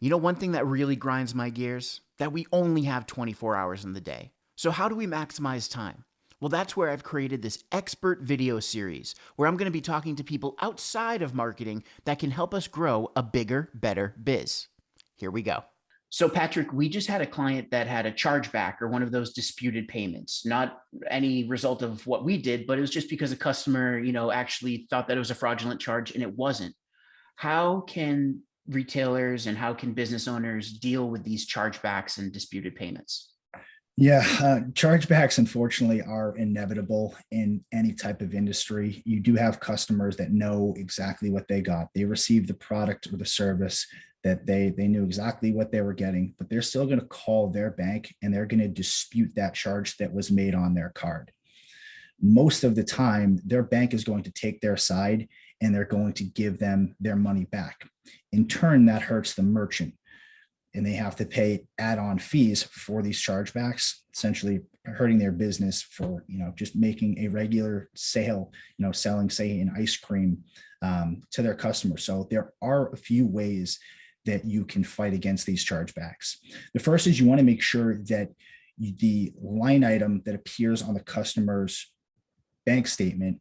You know, one thing that really grinds my gears? That we only have 24 hours in the day. So how do we maximize time? Well, that's where I've created this expert video series where I'm going to be talking to people outside of marketing that can help us grow a bigger, better biz. Here we go. So Patrick, we just had a client that had a chargeback or one of those disputed payments, not any result of what we did, but it was just because a customer, actually thought that it was a fraudulent charge and it wasn't. How can retailers and how can business owners deal with these chargebacks and disputed payments? Yeah, chargebacks unfortunately are inevitable in any type of industry. You do have customers that know exactly what they got. They received the product or the service that they knew exactly what they were getting, but they're still going to call their bank and they're going to dispute that charge that was made on their card. Most of the time, their bank is going to take their side and they're going to give them their money back. In turn, that hurts the merchant and they have to pay add-on fees for these chargebacks, essentially hurting their business for, just making a regular sale, selling, say, an ice cream to their customers. So there are a few ways that you can fight against these chargebacks. The first is you want to make sure that the line item that appears on the customer's bank statement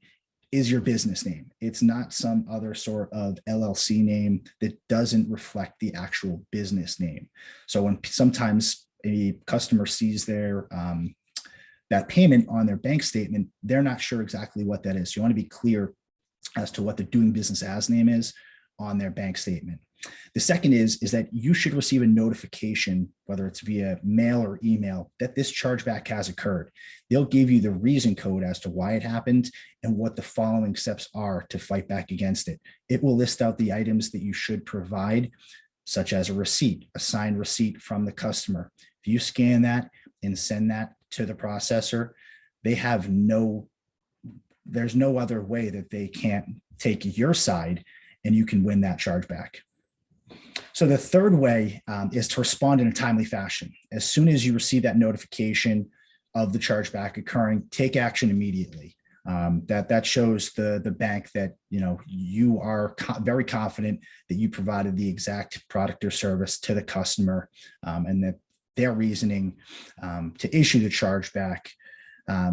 is your business name. It's not some other sort of LLC name that doesn't reflect the actual business name. So when sometimes a customer sees their that payment on their bank statement, they're not sure exactly what that is. So you want to be clear as to what the doing business as name is on their bank statement. The second is that you should receive a notification, whether it's via mail or email, that this chargeback has occurred. They'll give you the reason code as to why it happened and what the following steps are to fight back against it. It will list out the items that you should provide, such as a receipt, a signed receipt from the customer. If you scan that and send that to the processor, there's no other way that they can't take your side and you can win that chargeback. So the third way is to respond in a timely fashion. As soon as you receive that notification of the chargeback occurring, take action immediately. That shows the bank that you are very confident that you provided the exact product or service to the customer, and that their reasoning to issue the chargeback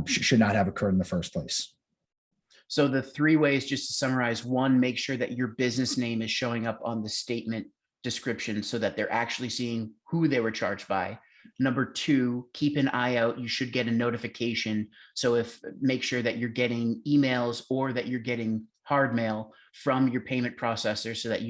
should not have occurred in the first place. So the three ways, just to summarize: one, make sure that your business name is showing up on the statement description so that they're actually seeing who they were charged by. Number two, keep an eye out. You should get a notification. So make sure that you're getting emails or that you're getting hard mail from your payment processor so that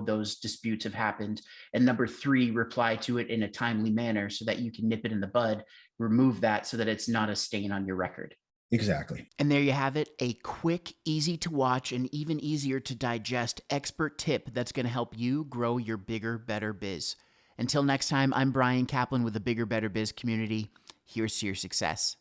those disputes have happened. And number three, reply to it in a timely manner so that you can nip it in the bud, remove that so that it's not a stain on your record. Exactly. And there you have it, a quick, easy to watch, and even easier to digest expert tip that's going to help you grow your bigger, better biz. Until next time, I'm Bryan Caplan with the Bigger, Better Biz community. Here's to your success.